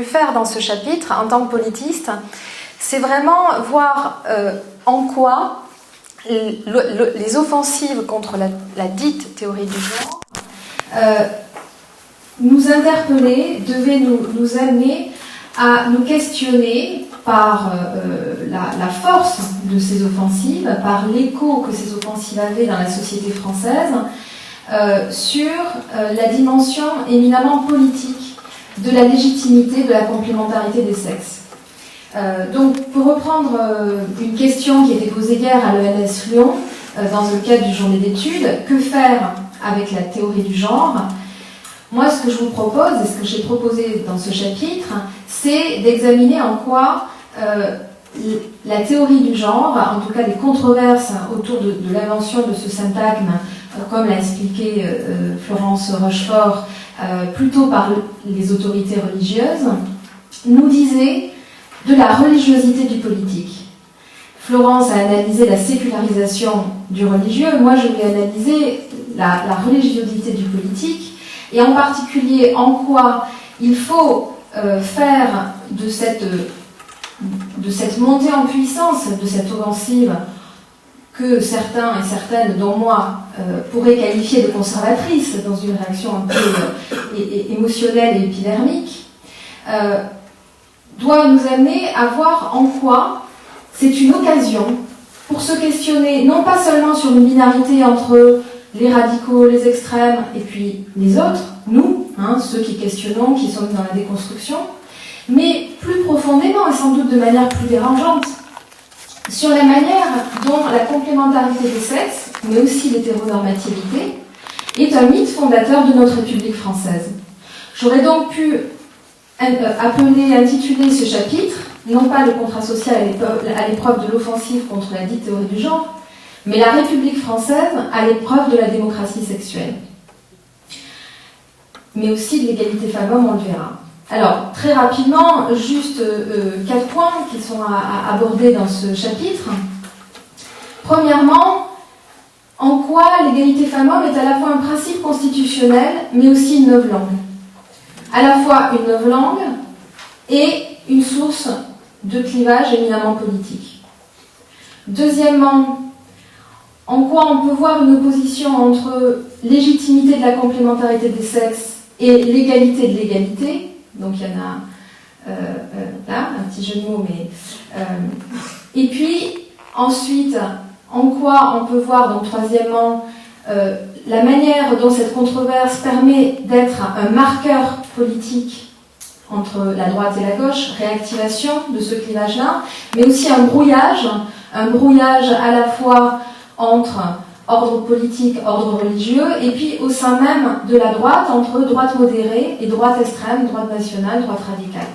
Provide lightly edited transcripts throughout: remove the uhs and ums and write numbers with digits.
faire dans ce chapitre, en tant que politiste, c'est vraiment voir en quoi les offensives contre la dite théorie du genre nous interpeller, devaient nous amener à nous questionner par la force de ces offensives, par l'écho que ces offensives avaient dans la société française, sur la dimension éminemment politique de la légitimité de la complémentarité des sexes. Donc, pour reprendre une question qui était posée hier à l'ENS Lyon, dans le cadre du journée d'études, que faire avec la théorie du genre? Moi, ce que je vous propose, et ce que j'ai proposé dans ce chapitre, c'est d'examiner en quoi la théorie du genre, en tout cas les controverses autour de l'invention de ce syntagme, comme l'a expliqué Florence Rochefort, plutôt par les autorités religieuses, nous disait de la religiosité du politique. Florence a analysé la sécularisation du religieux, moi je vais analyser la religiosité du politique, et en particulier en quoi il faut faire de cette montée en puissance, de cette offensive que certains et certaines, dont moi, pourraient qualifier de conservatrice dans une réaction un peu émotionnelle et épidermique, doit nous amener à voir en quoi c'est une occasion pour se questionner, non pas seulement sur une binarité entre les radicaux, les extrêmes, et puis les autres, nous, ceux qui questionnons, qui sommes dans la déconstruction, mais plus profondément, et sans doute de manière plus dérangeante, sur la manière dont la complémentarité des sexes, mais aussi l'hétéronormativité, est un mythe fondateur de notre République française. J'aurais donc pu intituler ce chapitre, non pas le contrat social à l'épreuve de l'offensive contre la dite théorie du genre, mais la République française à l'épreuve de la démocratie sexuelle. Mais aussi de l'égalité femmes-hommes, on le verra. Alors, très rapidement, juste 4 points qui sont à aborder dans ce chapitre. Premièrement, en quoi l'égalité femmes-hommes est à la fois un principe constitutionnel, mais aussi une novlangue. À la fois une novlangue et une source de clivage éminemment politique. Deuxièmement, en quoi on peut voir une opposition entre légitimité de la complémentarité des sexes et l'égalité de l'égalité. Donc il y en a là, un petit jeu de mots, mais... et puis, ensuite, en quoi on peut voir, donc troisièmement, la manière dont cette controverse permet d'être un marqueur politique entre la droite et la gauche, réactivation de ce clivage-là, mais aussi un brouillage à la fois entre ordre politique, ordre religieux, et puis au sein même de la droite, entre droite modérée et droite extrême, droite nationale, droite radicale.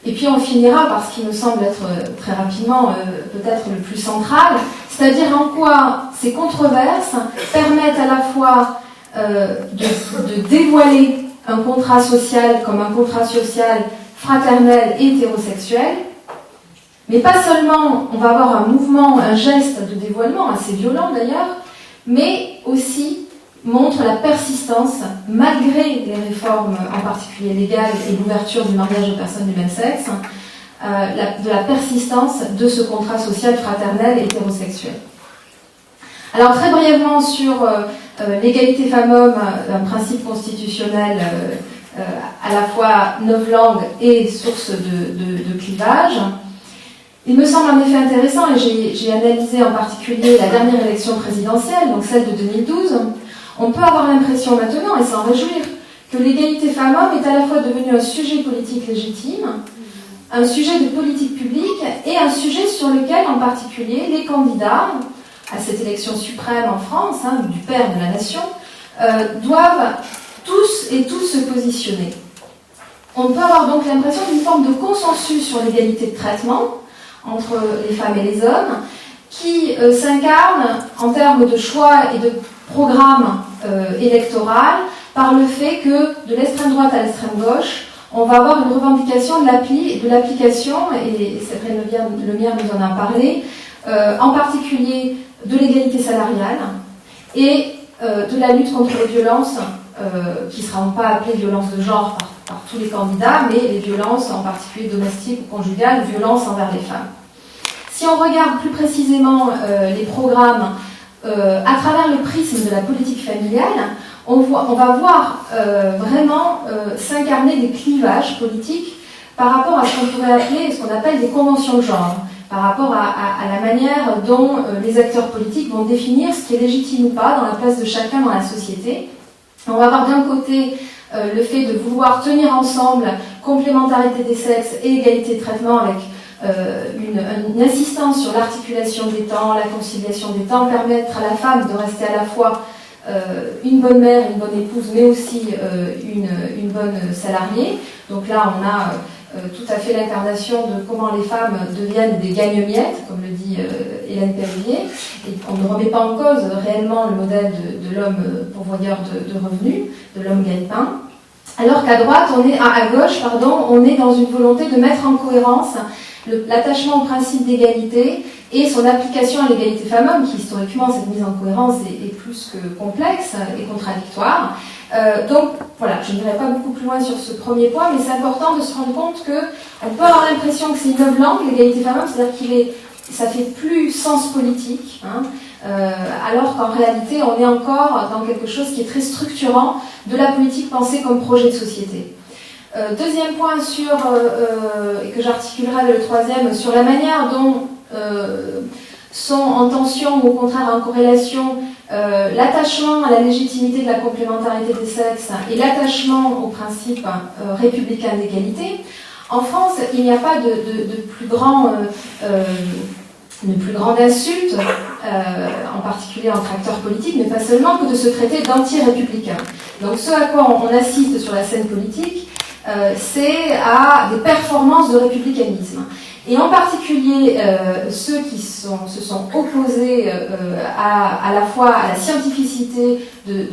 Et puis on finira par ce qui me semble être très rapidement peut-être le plus central, c'est-à-dire en quoi ces controverses permettent à la fois de dévoiler un contrat social comme un contrat social fraternel et hétérosexuel, mais pas seulement, on va avoir un mouvement, un geste de dévoilement, assez violent d'ailleurs, mais aussi montre la persistance, malgré les réformes en particulier légales et l'ouverture du mariage aux personnes du même sexe, de la persistance de ce contrat social fraternel hétérosexuel. Alors très brièvement sur l'égalité femmes-hommes, un principe constitutionnel à la fois novlangue et source de clivage. Il me semble en effet intéressant, et j'ai analysé en particulier la dernière élection présidentielle, donc celle de 2012, on peut avoir l'impression maintenant, et s'en réjouir, que l'égalité femmes-hommes est à la fois devenue un sujet politique légitime, un sujet de politique publique, et un sujet sur lequel, en particulier, les candidats à cette élection suprême en France, du père de la nation, doivent tous et toutes se positionner. On peut avoir donc l'impression d'une forme de consensus sur l'égalité de traitement entre les femmes et les hommes, qui s'incarne en termes de choix et de programme électoral par le fait que de l'extrême droite à l'extrême gauche, on va avoir une revendication de l'application, et Séverine Lemierre nous en a parlé, en particulier de l'égalité salariale et de la lutte contre les violences qui ne seront pas appelées violences de genre par tous les candidats, mais les violences en particulier domestiques ou conjugales, violences envers les femmes. Si on regarde plus précisément les programmes à travers le prisme de la politique familiale, on va voir vraiment s'incarner des clivages politiques par rapport à ce qu'on pourrait appeler, ce qu'on appelle des conventions de genre, par rapport à la manière dont les acteurs politiques vont définir ce qui est légitime ou pas dans la place de chacun dans la société. On va avoir d'un côté le fait de vouloir tenir ensemble complémentarité des sexes et égalité de traitement avec une insistance sur l'articulation des temps, la conciliation des temps, permettre à la femme de rester à la fois une bonne mère, une bonne épouse, mais aussi une bonne salariée. Donc là, on a tout à fait l'incarnation de comment les femmes deviennent des gagne-miettes, comme le dit Hélène Périvier, et on ne remet pas en cause réellement le modèle de l'homme pourvoyeur de revenus, de l'homme gagne-pain, alors qu'à droite, à gauche, on est dans une volonté de mettre en cohérence l'attachement au principe d'égalité et son application à l'égalité femmes-hommes, qui historiquement, cette mise en cohérence est plus que complexe et contradictoire. Donc voilà, je n'irai pas beaucoup plus loin sur ce premier point, mais c'est important de se rendre compte qu'on peut avoir l'impression que c'est une œuvre langue, l'égalité femmes-hommes, c'est-à-dire ça fait plus sens politique, alors qu'en réalité, on est encore dans quelque chose qui est très structurant de la politique pensée comme projet de société. Deuxième point et que j'articulerai avec le troisième, sur la manière dont sont en tension ou au contraire en corrélation l'attachement à la légitimité de la complémentarité des sexes et l'attachement au principe républicain d'égalité. En France, il n'y a pas de plus grande insulte, en particulier entre acteurs politiques, mais pas seulement, que de se traiter d'anti-républicains. Donc ce à quoi on assiste sur la scène politique, c'est à des performances de républicanisme. Et en particulier, ceux qui se sont opposés à la fois à la scientificité de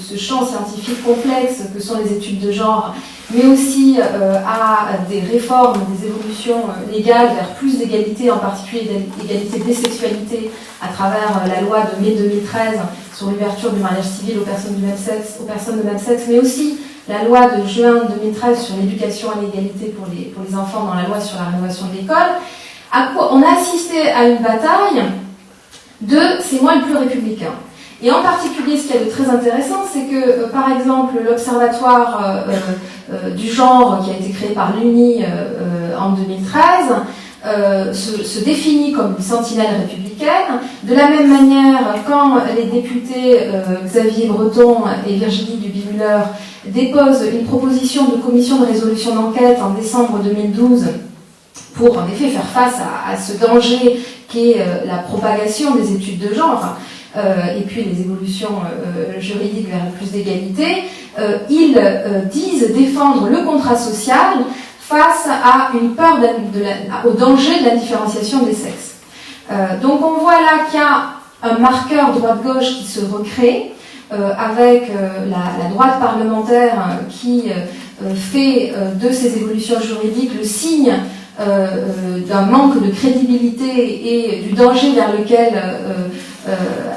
ce champ scientifique complexe que sont les études de genre, mais aussi à des réformes, des évolutions légales vers plus d'égalité, en particulier d'égalité des sexualités, à travers la loi de mai 2013 sur l'ouverture du mariage civil aux personnes de même sexe, mais aussi la loi de juin 2013 sur l'éducation à l'égalité pour les enfants dans la loi sur la rénovation de l'école, on a assisté à une bataille de c'est moi le plus républicain. Et en particulier, ce qu'il y a de très intéressant, c'est que, par exemple, l'Observatoire du genre qui a été créé par l'UNI en 2013 se définit comme une sentinelle républicaine. De la même manière, quand les députés Xavier Breton et Virginie Duby-Muller déposent une proposition de commission de résolution d'enquête en décembre 2012 pour en effet faire face à ce danger qu'est la propagation des études de genre, et puis les évolutions juridiques vers plus d'égalité, ils disent défendre le contrat social face à une peur au danger de la différenciation des sexes. Donc on voit là qu'il y a un marqueur droite-gauche qui se recrée, avec la droite parlementaire qui fait de ces évolutions juridiques le signe d'un manque de crédibilité et du danger vers lequel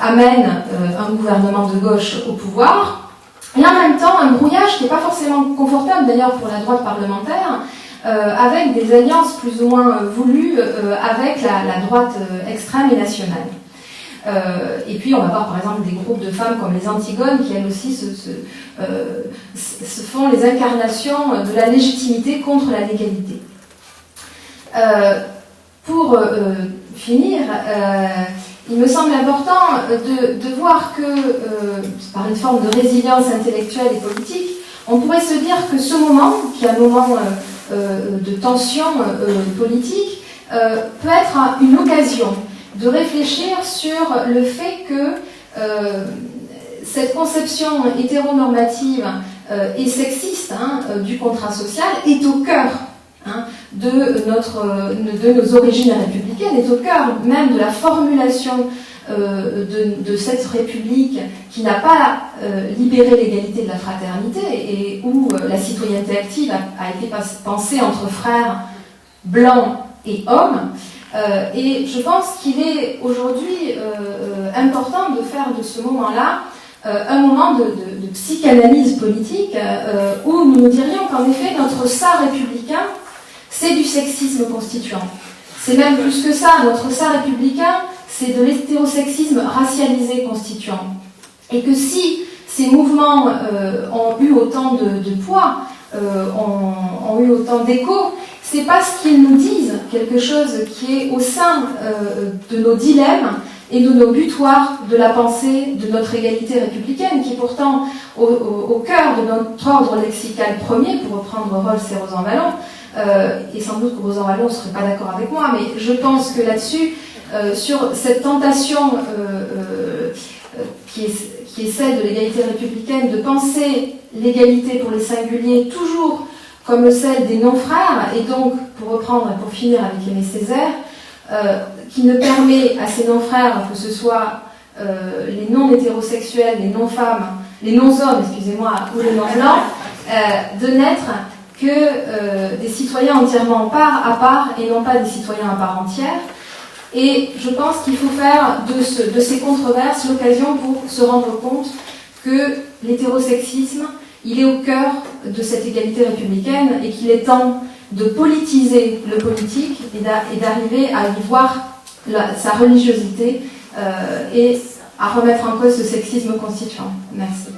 amène un gouvernement de gauche au pouvoir, et en même temps un brouillage qui n'est pas forcément confortable d'ailleurs pour la droite parlementaire, avec des alliances plus ou moins voulues avec la droite extrême et nationale. Et puis on va voir par exemple des groupes de femmes comme les Antigones qui elles aussi se font les incarnations de la légitimité contre la légalité. Pour finir, il me semble important de voir que, par une forme de résilience intellectuelle et politique, on pourrait se dire que ce moment, qui est un moment de tension politique, peut être une occasion de réfléchir sur le fait que cette conception hétéronormative et sexiste du contrat social est au cœur de nos origines républicaines, est au cœur même de la formulation de cette république qui n'a pas libéré l'égalité de la fraternité et où la citoyenneté active a été pensée entre frères blancs et hommes. Et je pense qu'il est aujourd'hui important de faire de ce moment-là un moment de psychanalyse politique où nous dirions qu'en effet notre ça républicain, c'est du sexisme constituant. C'est même plus que ça, notre ça républicain, c'est de l'hétérosexisme racialisé constituant. Et que si ces mouvements ont eu autant de poids, ont eu autant d'écho, c'est parce qu'ils nous disent quelque chose qui est au sein de nos dilemmes et de nos butoirs de la pensée de notre égalité républicaine, qui est pourtant au cœur de notre ordre lexical premier, pour reprendre Rawls et Rosan-Vallon, et sans doute que Rosan-Vallon ne serait pas d'accord avec moi, mais je pense que là-dessus, sur cette tentation qui est celle de l'égalité républicaine, de penser l'égalité pour les singuliers toujours comme celle des non-frères, et donc, pour reprendre et pour finir avec Aimé Césaire, qui ne permet à ces non-frères, que ce soit les non-hétérosexuels, les non-femmes, les non-hommes, excusez-moi, ou les non-blancs, de n'être que des citoyens entièrement part à part et non pas des citoyens à part entière. Et je pense qu'il faut faire de ces controverses l'occasion pour se rendre compte que l'hétérosexisme, il est au cœur de cette égalité républicaine et qu'il est temps de politiser le politique et d'arriver à y voir sa religiosité et à remettre en cause ce sexisme constituant. Merci.